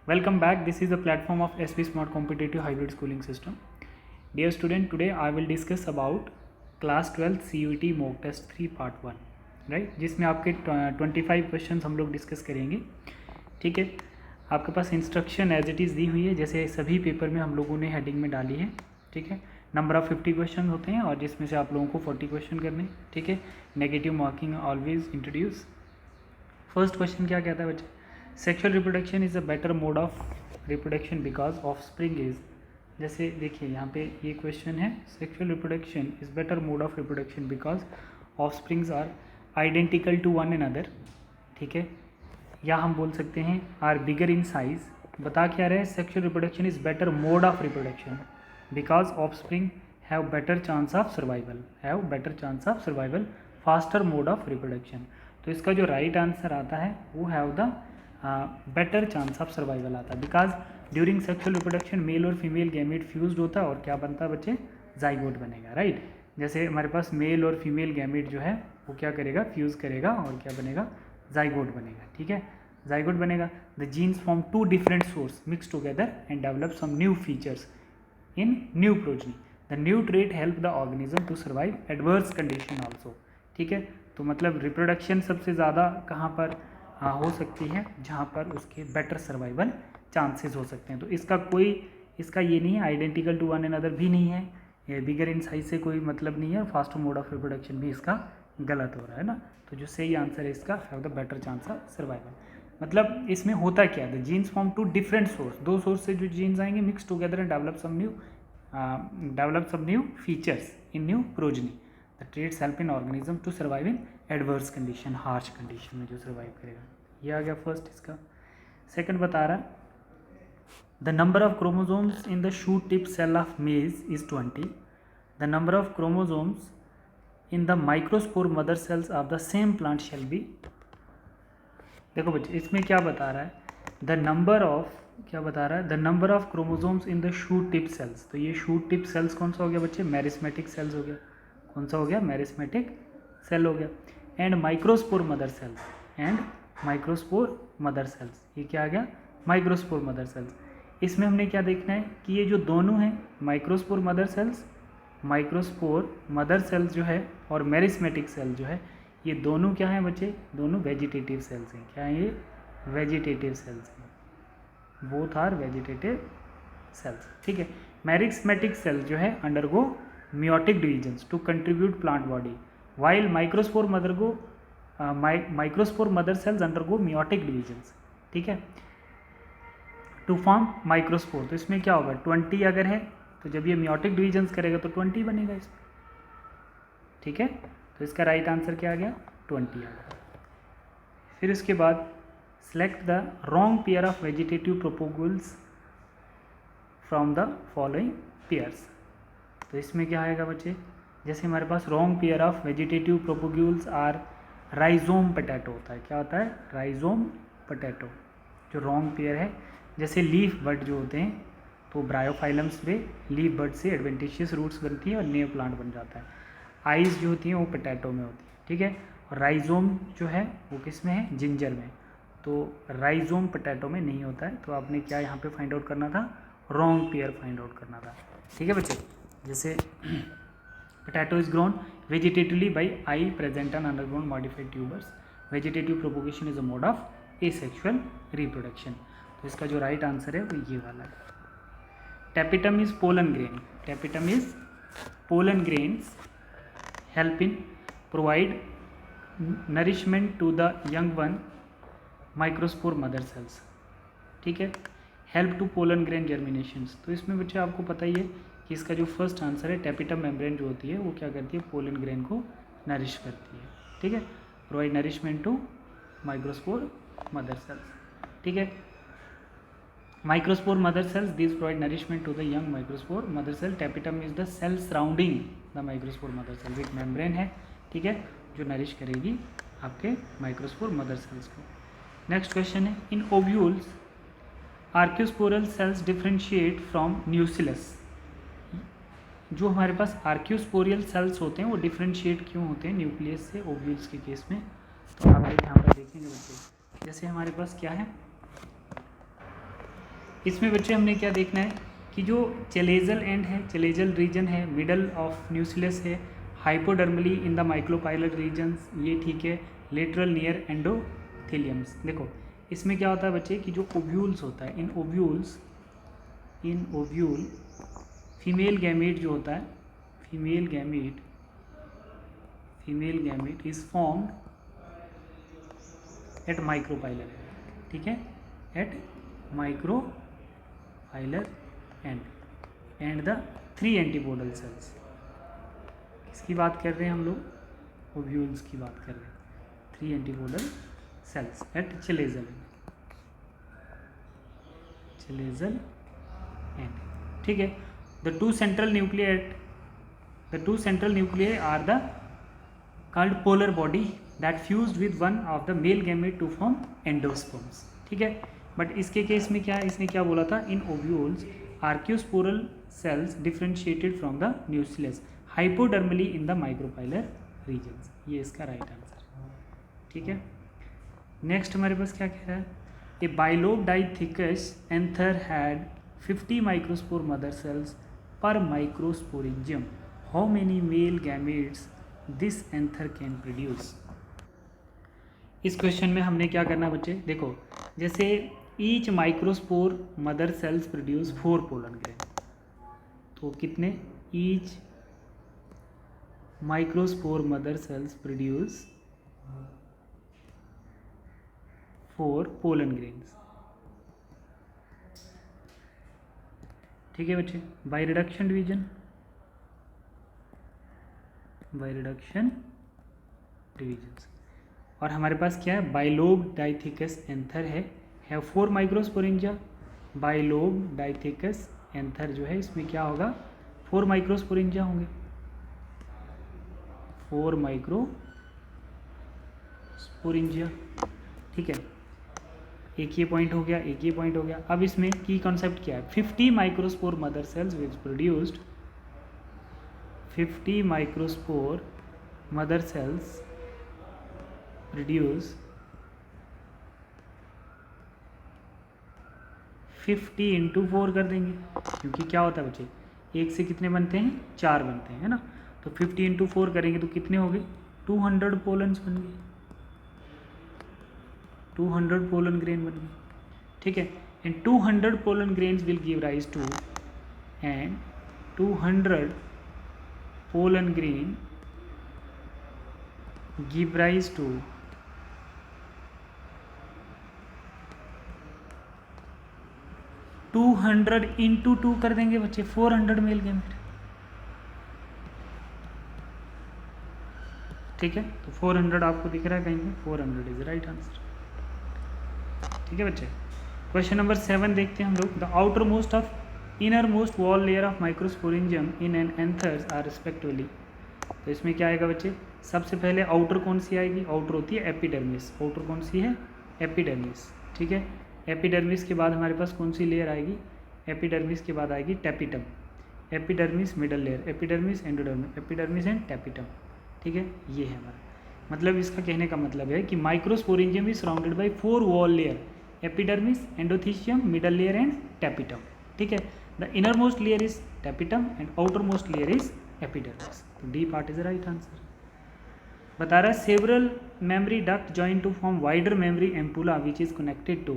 Welcome back. This is the platform of SB Smart Competitive Hybrid Schooling System. Dear student, today I will discuss about class 12 CUET mock test 3 part 1, right, जिसमें आपके 25 question हम लोग discuss करेंगे. ठीक है, आपके पास instruction as it is दी हुई है, जैसे सभी पेपर में हम लोगों ने हेडिंग में डाली है. ठीक है, नंबर ऑफ 50 क्वेश्चन होते हैं और जिसमें से आप लोगों को 40 क्वेश्चन करने. ठीक है, negative marking always introduce. First question क्या कहता है बच्चे? Sexual reproduction is a better mode of reproduction because offspring is. जैसे देखिए यहाँ पे ये क्वेश्चन है, sexual reproduction is better mode of reproduction because offspring are identical to one another. ठीक है, या हम बोल सकते हैं आर बिगर इन साइज. बता क्या रहे हैं? Sexual reproduction is better mode of reproduction because offspring have better chance of survival, faster mode of reproduction. तो इसका जो राइट आंसर आता है वो have the better chance of survival आता है. Because during sexual reproduction male और female gamete fused होता है और क्या बनता है बच्चे? जाइगोट बनेगा. राइट, जैसे हमारे पास मेल और फीमेल गैमेट जो है वो क्या करेगा? फ्यूज़ करेगा और क्या बनेगा? जाइगोट बनेगा. ठीक है, जाइगोट बनेगा. The genes from two different source mix together and develop some new features in new progeny. The new trait help the organism to survive adverse condition also. ठीक है, तो मतलब रिप्रोडक्शन सबसे ज़्यादा कहाँ पर हो सकती है? जहाँ पर उसके बेटर सर्वाइवल चांसेस हो सकते हैं. तो इसका ये नहीं है, आइडेंटिकल टू वन अनदर भी नहीं है, ये बिगर इन साइज से कोई मतलब नहीं है, और फास्ट मोड ऑफ रिप्रोडक्शन भी इसका गलत हो रहा है ना. तो जो सही आंसर है इसका have the better chance of survival. मतलब इसमें होता क्या? The genes from two different source, दो सोर्स से जो जीन्स आएंगे mix together and develop some new features in new progeny. The traits help in organism to survive in adverse condition, harsh condition में जो सर्वाइव करेगा. ये आ गया first इसका. सेकंड बता रहा है the number of chromosomes in the shoot tip cell of maize is 20. The number of chromosomes in the microspore mother cells of the same plant shall be. देखो बच्चे, इसमें क्या बता रहा है? The number of chromosomes in the shoot tip cells. तो ये shoot tip sales कौन सा हो गया बच्चे? मेरिस्मेटिक सेल्स हो गया. कौन सा हो गया? मेरिस्मेटिक सेल हो गया. एंड माइक्रोस्पोर मदर सेल्स, ये क्या आ गया? Microspore mother sales. इसमें हमने क्या देखना है कि ये जो दोनों हैं, माइक्रोस्पोर मदर सेल्स जो है और मेरिस्मेटिक सेल जो है, ये दोनों क्या हैं बच्चे? दोनों वेजिटेटिव सेल्स हैं. क्या है ये? वेजिटेटिव सेल्स हैं. Both are vegetative cells. ठीक है, मेरिस्मेटिक सेल जो है undergo meiotic divisions to contribute plant body, while microspore mother cells undergo meiotic divisions. ठीक है, to form microspore. तो इसमें क्या होगा? 20 अगर है तो जब ये meiotic divisions करेगा तो 20 बनेगा इसमें. ठीक है, तो इसका राइट आंसर क्या आ गया? 20 आ गया. फिर इसके बाद select the wrong pair of vegetative propagules from the following pairs. तो इसमें क्या आएगा बच्चे? जैसे हमारे पास wrong pair of vegetative propagules are rhizome potato होता है. क्या होता है? राइजोम पोटैटो जो रॉन्ग पेयर है. जैसे लीफ बड जो होते हैं, तो ब्रायोफाइलम्स में लीफ बड से एडवेंटिशियस रूट्स बनती है और न्यू प्लांट बन जाता है. आइज जो होती हैं वो पोटैटो में होती है. ठीक है, और राइजोम जो है वो किस में है? जिंजर में. तो राइजोम पोटैटो में नहीं होता है. तो आपने क्या यहाँ पे फाइंड आउट करना था? रॉन्ग पेयर फाइंड आउट करना था. ठीक है बच्चे, जैसे potato is grown vegetatively by eye present and underground modified tubers. Vegetative propagation is a mode of asexual reproduction. तो इसका जो राइट आंसर है वो ये वाला है. Tapetum is pollen grains help in provide nourishment to the young one microspore mother cells. ठीक है, help to pollen grain germinations. तो इसमें बच्चे आपको पता ही है कि इसका जो फर्स्ट आंसर है, टैपिटम मेम्ब्रेन जो होती है वो क्या करती है? पोलन ग्रेन को नरिश करती है. ठीक है, provide nourishment to microspore mother cells. ठीक है, microspore mother cells this provide nourishment to the young microspore mother cell. Tapetum is the cell surrounding the microspore mother cells. एक मेम्ब्रेन है, ठीक है, जो नरिश करेगी आपके माइक्रोस्पोर मदर सेल्स को. नेक्स्ट क्वेश्चन है, in ovules archesporial cells differentiate from nucellus. जो हमारे पास आर्क्योस्पोरियल सेल्स होते हैं वो डिफ्रेंशिएट क्यों होते हैं न्यूक्लियस से ओव्यूल्स के केस में? तो आप यहाँ पर देखेंगे बच्चे, जैसे हमारे पास क्या है? इसमें बच्चे हमने क्या देखना है कि जो चलेजल एंड है, चलेजल रीजन है, मिडल ऑफ न्यूक्लियस है, हाइपोडर्मली इन द माइक्रोपाइलर रीजन्स, ये ठीक है, लेटरल नियर एंडोथेलियम्स। देखो इसमें क्या होता है बच्चे कि जो ओव्यूल्स होता है, इन ओव्यूल फीमेल गैमेट जो होता है, female gamete is formed at micropylar, ठीक है, at micropylar and the 3 antipodal cells. किसकी बात कर रहे हैं हम लोग? ओव्यूल्स की बात कर रहे हैं। 3 antipodal cells at chalazal end, ठीक है। The two central nuclei are the called polar body that fused with one of the male gamete to form endosperms, ठीक है। बट इसके केस में क्या है, इसने क्या बोला था, in ovules archesporial cells differentiated from the nucleus hypodermally in the micropylar regions. ये इसका राइट आंसर, ठीक है। नेक्स्ट हमारे पास क्या कह रहा है, a bilobed dithecous anther had 50 microspore mother cells per microsporangium, how many male gametes this anther can produce. इस क्वेश्चन में हमने क्या करना बच्चे, देखो जैसे each microspore mother cells produce 4 pollen grain, तो कितने, each microspore mother cells produce 4 pollen grains, ठीक है बच्चे, बाय रिडक्शन डिवीजन, और हमारे पास क्या है, बाइलोब डाइथिकस एंथर है, 4 माइक्रोस्पोरेंजिया। बाइलोब डाइथिकस एंथर जो है इसमें क्या होगा, 4 माइक्रोस्पोरेंजिया होंगे, 4 माइक्रोस्पोरेंजिया, ठीक है। एक ये पॉइंट हो गया, एक ये पॉइंट हो गया। अब इसमें की कॉन्सेप्ट क्या है, 50 microspore mother cells which produced 50 microspore mother cells produce 50 × 4 कर देंगे, क्योंकि क्या होता है बच्चे, एक से कितने बनते हैं, 4 बनते हैं, है ना। तो 50 × 4 करेंगे तो कितने हो गए, 200 पोलन्स बन गए, 200 पोलन ग्रेन बन गए, ठीक है। And 200 pollen grains will give rise to, and 200 pollen grain give rise to 200 × 2 कर देंगे बच्चे, 400 मेल गैमेट, ठीक है। तो 400 आपको दिख रहा है कहीं पे, 400 इज राइट आंसर, ठीक है बच्चे। क्वेश्चन नंबर 7 देखते हैं हम लोग, the outer most of inner most wall layer of microsporangium in an anthers are respectively. तो इसमें क्या आएगा बच्चे, सबसे पहले आउटर कौन सी आएगी, आउटर होती है एपिडर्मिस, आउटर कौन सी है, एपिडर्मिस, ठीक है। एपिडर्मिस के बाद हमारे पास कौन सी लेयर आएगी, एपिडर्मिस के बाद आएगी tapetum, epidermis middle layer, epidermis endodermis, epidermis and tapetum, ठीक है। ये है हमारा मतलब, इसका कहने का मतलब है कि microsporangium is surrounded by 4 wall layer, epidermis, endothecium, middle layer and tapetum, ठीक है। The innermost layer is tapetum and outermost layer is epidermis, तो D part is the right answer. बता रहा है several mammary duct join to form wider mammary ampulla which is connected to,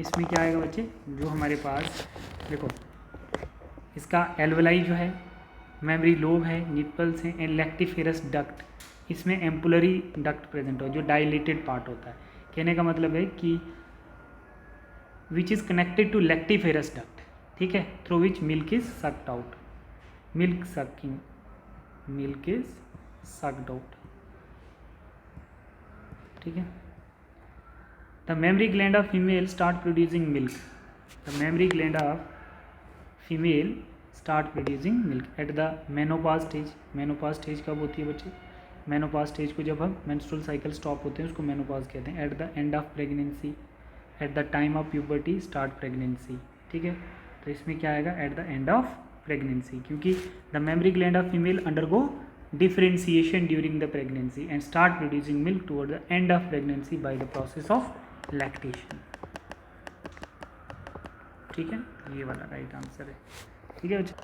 इसमें क्या आएगा बच्चे, जो हमारे पास देखो इसका एल्वेलाई जो है, मेमोरी लोब है, निपल्स हैं एंड लैक्टिफेरस डक्ट, इसमें एम्पुलरी डक्ट प्रेजेंट हो जो डायलेटेड पार्ट होता है। कहने का मतलब है कि which is connected to lactiferous duct, ठीक है, through which milk is sucked out, milk sucking, milk is sucked out, ठीक है। The mammary gland of female start producing milk, the mammary gland of female start producing milk at the menopause stage. Menopause stage कब होती है बच्चे, menopause stage को जब हम menstrual cycle stop होते हैं उसको मेनोपॉज कहते हैं। At the end of pregnancy, at the time of puberty start pregnancy, ठीक है। तो इसमें क्या आएगा, at the end of pregnancy, क्योंकि the mammary gland of female undergo differentiation during the pregnancy and start producing milk toward the end of pregnancy by the process of lactation, ठीक है, ये वाला राइट आंसर है। ठीक है बच्चे,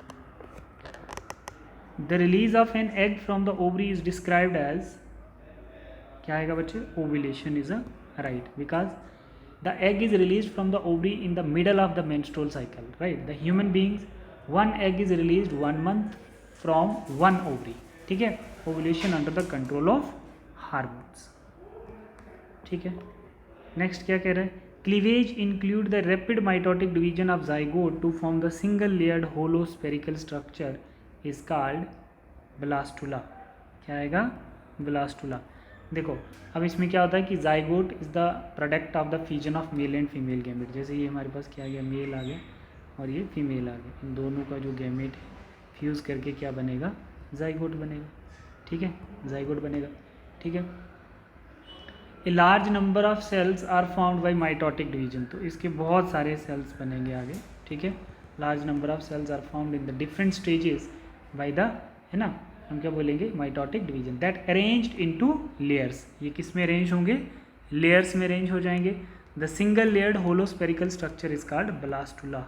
the release of an egg from the ovary is described as, क्या आएगा बच्चे, ovulation is a right, because the egg is release from the ovary in the middle of the menstrual cycle, right. The human beings one egg is release 1 month from one ovary, ठीक है, ovulation under the control of hormones. ठीक है, next क्या कह रहा है, cleavage include the rapid mitotic division of zygote to form the single layered hollow spherical structure is called blastula. क्या आएगा, ब्लास्टुला। देखो अब इसमें क्या होता है कि zygote is the product of the fusion of male and female gamete. जैसे ये हमारे पास क्या आ गया, मेल आ गया और ये फीमेल आ गया, इन दोनों का जो गैमेट है फ्यूज़ करके क्या बनेगा, जाइगोट बनेगा। ठीक है, जाइगोट बनेगा। ठीक है, a large number of cells are found by mitotic division, तो इसके बहुत सारे सेल्स बनेंगे आगे। ठीक है, large number of cells are found in the different stages by the, है ना, हम क्या बोलेंगे, mitotic division that arranged into layers. ये किस में अरेंज होंगे, लेयर्स में अरेंज हो जाएंगे। The single layered hollow spherical structure is called blastula.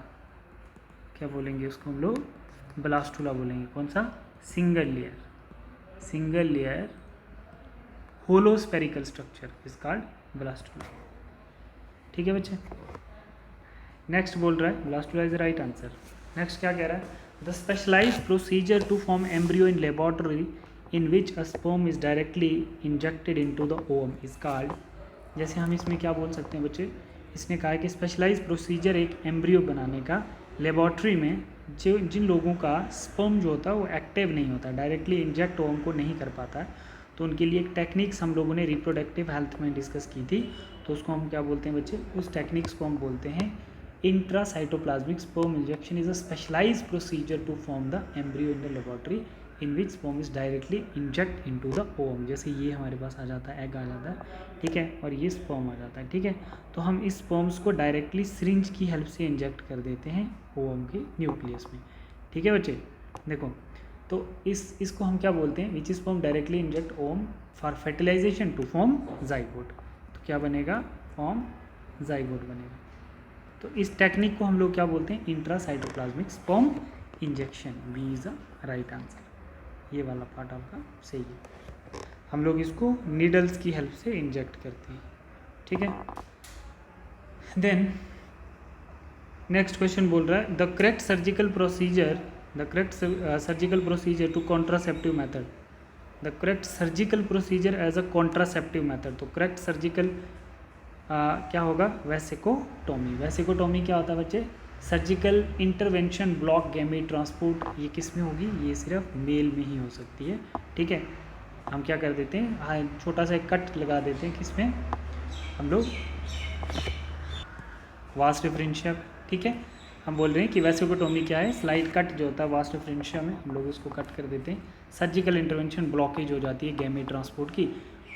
क्या बोलेंगे उसको हम लोग, ब्लास्टुला बोलेंगे। कौन सा, single layer, single layer hollow spherical structure is called blastula. ठीक है बच्चे, नेक्स्ट बोल रहा है blastula is right answer. Next क्या कह रहा है, the specialised procedure to form embryo in laboratory in which a sperm is directly injected into the ovum is called. जैसे हम इसमें क्या बोल सकते हैं बच्चे, इसने कहा है कि स्पेशलाइज्ड प्रोसीजर एक एम्ब्रियो बनाने का लेबोरेटरी में जो जिन लोगों का स्पर्म जो होता है वो एक्टिव नहीं होता, डायरेक्टली इंजेक्ट ओवम को नहीं कर पाता है, तो उनके लिए एक टेक्निक्स हम लोगों ने रिप्रोडक्टिव हेल्थ में डिस्कस की थी, तो उसको हम क्या बोलते हैं बच्चे, उस टेक्निक्स को हम बोलते हैं intracytoplasmic sperm injection is a specialised procedure to form the embryo in the laboratory in which sperm is directly inject into the ovum. जैसे ये हमारे पास आ जाता है, एग आ जाता है, ठीक है, और ये स्पर्म आ जाता है। ठीक है, तो हम इस स्पर्म्स को डायरेक्टली सिरिंज की हेल्प से इंजेक्ट कर देते हैं ओवम के न्यूक्लियस में। ठीक है बच्चे, देखो तो इसको हम क्या बोलते हैं, which is form directly inject ovum for fertilisation to form zygote. तो क्या बनेगा, फॉर्म जाइगोट बनेगा। तो इस टेक्निक को हम लोग क्या बोलते हैं, intracytoplasmic sperm injection. B is a right answer. ये वाला पार्ट आपका सही है, हम लोग इसको नीडल्स की हेल्प से इंजेक्ट करते हैं। ठीक है, देन नेक्स्ट क्वेश्चन बोल रहा है, the correct surgical procedure, the correct surgical procedure to contraceptive method, the correct surgical procedure as a contraceptive method। तो करेक्ट सर्जिकल क्या होगा, वैसेकोटोमी। वैसेकोटोमी क्या होता है बच्चे, surgical intervention block gamete transport. ये किस में होगी, ये सिर्फ मेल में ही हो सकती है। ठीक है, हम क्या कर देते हैं, हाँ छोटा सा एक कट लगा देते हैं, किस में, हम लोग वास डिफरेंशिया। ठीक है, हम बोल रहे हैं कि वैसेकोटोमी क्या है, स्लाइड कट जो होता है वास डिफरेंशिया में, हम लोग उसको कट कर देते हैं। सर्जिकल इंटरवेंशन ब्लॉकेज हो जाती है गैमेट ट्रांसपोर्ट की,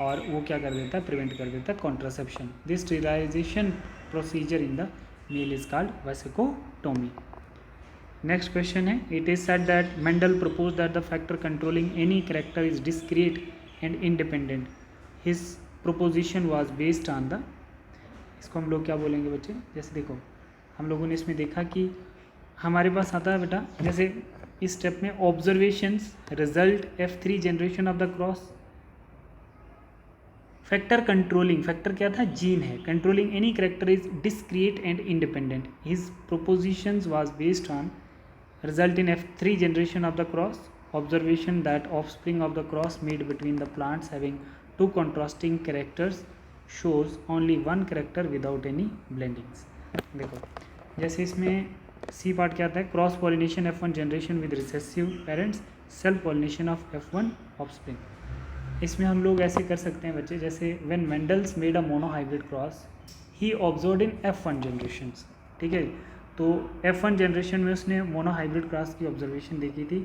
और वो क्या कर देता है, प्रिवेंट कर देता है contraception. This sterilization procedure in the male is called vasectomy. Next question है, it is said that Mendel propose that the factor controlling any character is discrete and independent. His proposition was based on the, इसको हम लोग क्या बोलेंगे बच्चे, जैसे देखो हम लोगों ने इसमें देखा कि हमारे पास आता है बेटा, जैसे इस स्टेप में observations result F3 generation of the cross. Factor controlling, factor क्या था, जीन है, controlling any character is discrete and independent. His propositions was based on result in F3 generation of the cross, observation that offspring of the cross made between the plants having two contrasting characters shows only one character without any blendings. देखो जैसे इसमें C part क्या आता है, cross pollination F1 generation with recessive parents, self pollination of F1 offspring. इसमें हम लोग ऐसे कर सकते हैं बच्चे, जैसे when Mendel's made a monohybrid cross he observed in F1 generations. ठीक है, तो F1 जनरेशन में उसने मोनोहाइब्रिड क्रॉस की ऑब्जर्वेशन देखी थी,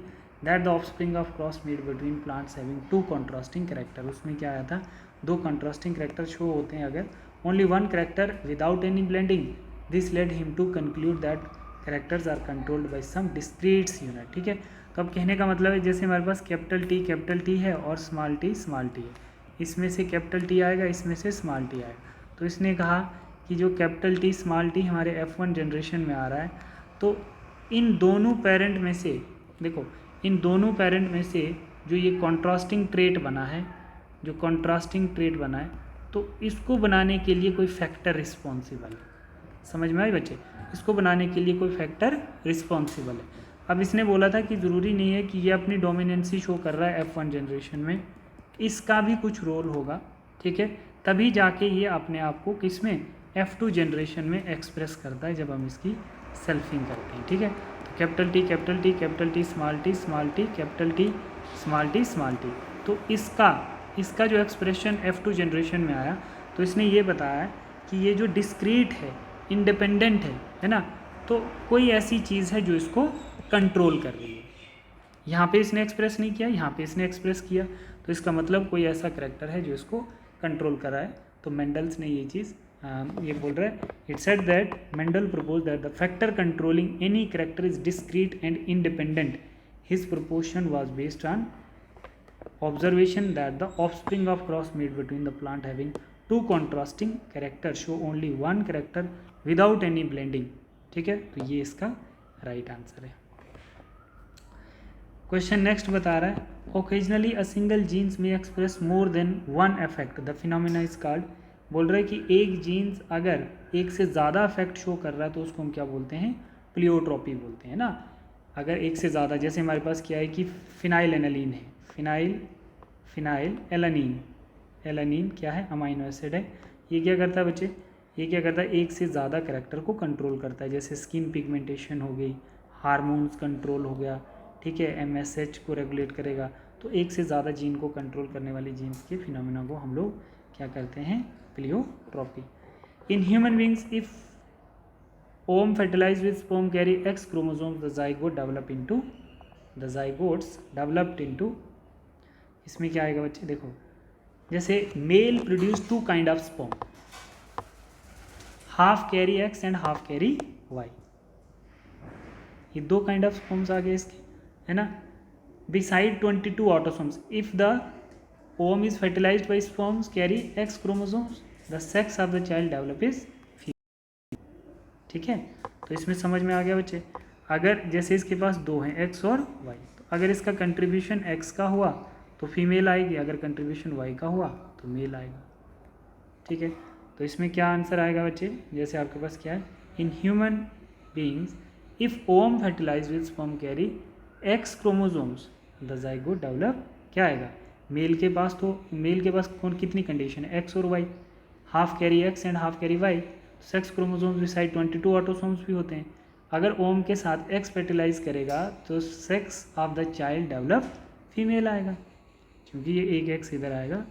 that the offspring of cross made between plants having two contrasting character. उसमें क्या आया था, दो कॉन्ट्रास्टिंग कैरेक्टर शो होते हैं अगर, only one character without any blending. This led him to conclude that characters are controlled by some discrete unit. ठीक है, तो अब कहने का मतलब है, जैसे हमारे पास कैपिटल टी है और स्मॉल टी है, इसमें से कैपिटल टी आएगा, इसमें से स्मॉल टी आएगा। तो इसने कहा कि जो कैपिटल टी स्मॉल टी हमारे F1 जनरेशन में आ रहा है, तो इन दोनों पेरेंट में से देखो, इन दोनों पेरेंट में से जो ये कॉन्ट्रास्टिंग ट्रेट बना है, जो कॉन्ट्रास्टिंग ट्रेट बना है, तो इसको बनाने के लिए कोई फैक्टर रिस्पॉन्सिबल है। समझ में आई बच्चे? इसको बनाने के लिए कोई फैक्टर रिस्पॉन्सिबल है। अब इसने बोला था कि ज़रूरी नहीं है कि ये अपनी डोमिनेंसी शो कर रहा है F1 जनरेशन में, इसका भी कुछ रोल होगा, ठीक है, तभी जाके ये अपने आप को किस में, F2 जनरेशन में एक्सप्रेस करता है जब हम इसकी सेल्फिंग करते हैं, ठीक है। तो capital T capital T capital T small T small T capital T small T small T, तो इसका जो एक्सप्रेशन F2 जनरेशन में आया, तो इसने ये बताया कि ये जो डिस्क्रीट है, इंडिपेंडेंट है ना, तो कोई ऐसी चीज़ है जो इसको कंट्रोल कर रही है। यहाँ पे इसने एक्सप्रेस नहीं किया, यहाँ पे इसने एक्सप्रेस किया, तो इसका मतलब कोई ऐसा करैक्टर है जो इसको कंट्रोल कर रहा है। तो मेंडल्स ने ये चीज़ ये बोल रहा है, it said that Mendel propose that the factor controlling any character is discrete and independent. His proposition was based on observation that the offspring of cross made between the plant having two contrasting characters show only one character without any blending, ठीक है। तो ये इसका right answer है। Question next बता रहा है, occasionally a single jeans में express more than one effect, the phenomena is called. बोल रहा है कि एक जीन्स अगर एक से ज़्यादा इफेक्ट शो कर रहा है तो उसको हम क्या बोलते हैं, प्लियोट्रॉपी बोलते हैं ना। अगर एक से ज़्यादा, जैसे हमारे पास क्या है कि फिनाइल एनालिन है, फिनाइल एलानीन क्या है, अमाइनो एसिड है। ये क्या करता है बच्चे, ये क्या करता है, एक से ज़्यादा करैक्टर को कंट्रोल करता है, जैसे स्किन पिगमेंटेशन हो गई, हार्मोन्स कंट्रोल हो गया, ठीक है, MSH को रेगुलेट करेगा। तो एक से ज़्यादा जीन को कंट्रोल करने वाली जीन्स के फिनोमिना को हम लोग क्या करते हैं, pleiotropy. In human beings if ovum fertilize with sperm carry X chromosomes, the zygotes developed into, इसमें क्या आएगा बच्चे, देखो जैसे male produce two kind of sperm, half carry X and half carry Y, ये दो काइंड ऑफ स्पर्म्स आ गए इसके, है ना। Beside 22 autosomes, if the ovum is fertilized by sperms carry X chromosomes, the sex of the child develop is female, ठीक है। तो इसमें समझ में आ गया बच्चे, अगर जैसे इसके पास दो हैं X और Y, तो अगर इसका कंट्रीब्यूशन X का हुआ तो फीमेल आएगी, अगर कंट्रीब्यूशन Y का हुआ तो मेल आएगा, ठीक है। तो इसमें क्या आंसर आएगा बच्चे, जैसे आपके पास क्या है, in human beings if ovum fertilize with sperm carry X chromosomes, the zygote develop, क्या आएगा, मेल के पास, तो मेल के पास कौन कितनी कंडीशन है, X और Y, half carry X and half carry Y, sex chromosomes beside 22 autosomes भी होते हैं। अगर ओम के साथ X फर्टिलाइज करेगा तो sex of the child develop female आएगा, क्योंकि ये एक X इधर आएगा,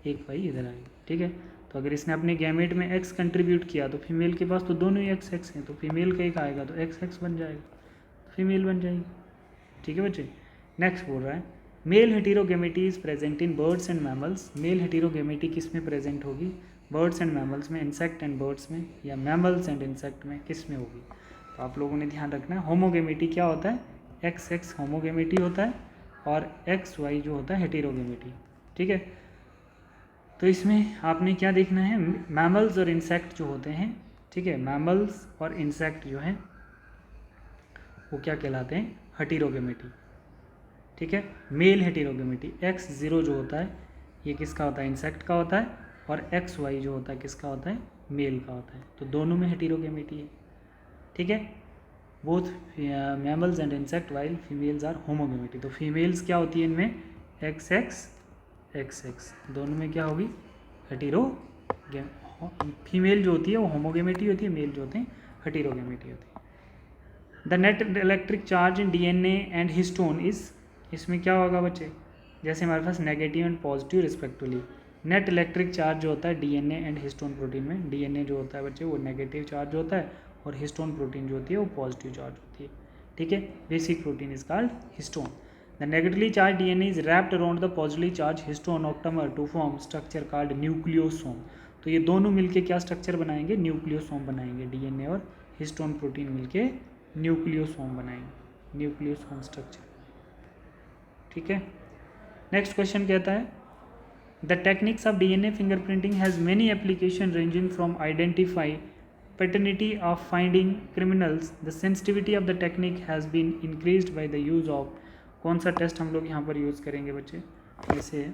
एक Y इधर आएगा, ठीक है। तो अगर इसने अपने गैमेट में X कंट्रीब्यूट किया तो फीमेल के पास तो दोनों ही XX हैं, तो फीमेल का एक आएगा तो XX बन जाएगा, तो फीमेल बन जाएगी, ठीक है बच्चे। नेक्स्ट बोल रहा है, male heterogamety is present in birds and mammals. Male heterogamety किस में प्रेजेंट होगी, बर्ड्स एंड मैमल्स में, इंसेक्ट एंड बर्ड्स में, या मैमल्स एंड इंसेक्ट में, किस में होगी। तो आप लोगों ने ध्यान रखना है, होमोगेमेटी क्या होता है, XX होमोगेमेटी होता है और XY जो होता है हेटेरोगेमेटी, ठीक है। तो इसमें आपने क्या देखना है, मैमल्स और इंसेक्ट जो होते हैं, ठीक है, मैमल्स और इंसेक्ट जो हैं वो क्या कहलाते हैं, हेटेरोगेमेटी, ठीक है। मेल हेटेरोगेमेटी, X0 जो होता है ये किसका होता है, इंसेक्ट का होता है, और XY जो होता है किसका होता है, मेल का होता है। तो दोनों में हेटेरोगेमेटी है, ठीक है। Both mammals and insect while females are homogamety. तो फीमेल्स क्या होती है इनमें, XX XX, दोनों में क्या होगी, हेटेरोगेम। फीमेल जो होती है वो होमोगेमेटी होती है, मेल जो होते हैं हेटेरोगेमेटी होती है। The net electric charge in DNA and histone is, इसमें क्या होगा बच्चे, जैसे हमारे पास negative and positive respectively. Net electric charge जो होता है DNA एंड हिस्टोन प्रोटीन में, DNA जो होता है बच्चे वो नेगेटिव चार्ज होता है और हिस्टोन प्रोटीन जो होती है वो पॉजिटिव चार्ज होती है, ठीक है। Basic protein is called histone. The negatively charge DNA is wrapped around the positively charge histone octamer to form structure called nucleosome. तो ये दोनों मिलके क्या स्ट्रक्चर बनाएंगे, न्यूक्लियोसोम बनाएंगे। DNA और हिस्टोन प्रोटीन मिलके न्यूक्लियोसोम बनाएंगे, न्यूक्लियोसोम स्ट्रक्चर, ठीक है। नेक्स्ट क्वेश्चन कहता है, The techniques of DNA fingerprinting has many applications ranging from identify paternity of finding criminals. The sensitivity of the technique has been increased by the use of, कौन सा test हम लोग यहाँ पर यूज़ करेंगे बच्चे, जैसे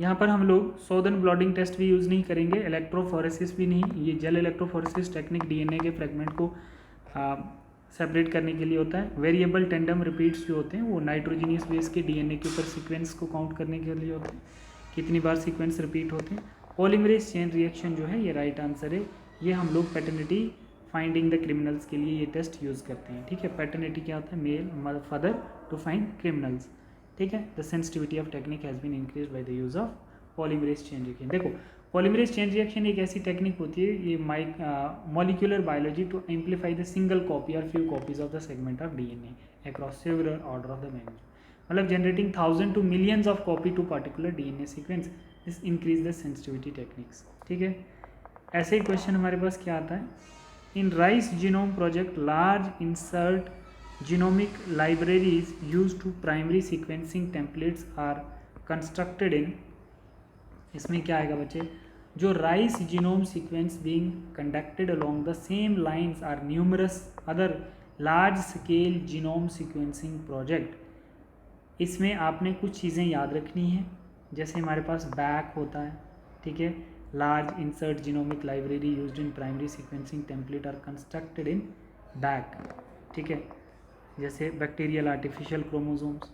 यहाँ पर हम लोग सॉदर्न ब्लॉटिंग टेस्ट भी यूज़ नहीं करेंगे, इलेक्ट्रोफोरेसिस भी नहीं, ये जेल इलेक्ट्रोफोरेसिस टेक्निक डीएनए के फ्रेगमेंट को सेपरेट करने के लिए होता है। वेरिएबल टेंडम रिपीट्स जो होते हैं वो नाइट्रोजीनियस बेस के डीएनए के ऊपर सीक्वेंस को काउंट करने के लिए होते हैं, कितनी बार सीक्वेंस रिपीट होते हैं। पॉलीमरेज चेन रिएक्शन जो है ये राइट आंसर है, ये हम लोग पैटर्निटी फाइंडिंग द क्रिमिनल्स के लिए ये टेस्ट यूज़ करते हैं। ठीक है, पैटर्निटी क्या होता है, male father to find criminals. ठीक है, the sensitivity of technique has been increase by the use of polymerase chain reaction. देखो पॉलीमरेज चेन रिएक्शन एक ऐसी टेक्निक होती है, ये molecular biology to amplify the single copy और few copies of the segment of DNA across several order of the magnitude, मतलब generating 1000 to millions of copy to particular DNA sequence, this increase the sensitivity techniques. ठीक है, ऐसे ही question हमारे पास क्या आता है, in rice genome project large insert genomic libraries used to primary sequencing templates are constructed in, इसमें क्या आएगा बच्चे, जो rice genome sequence being conducted along the same lines are numerous other large scale genome sequencing project. इसमें आपने कुछ चीज़ें याद रखनी है, जैसे हमारे पास बैक होता है, ठीक है, large insert genomic library used in primary sequencing template are constructed in BAC. ठीक है, जैसे बैक्टीरियल आर्टिफिशियल क्रोमोसोम्स,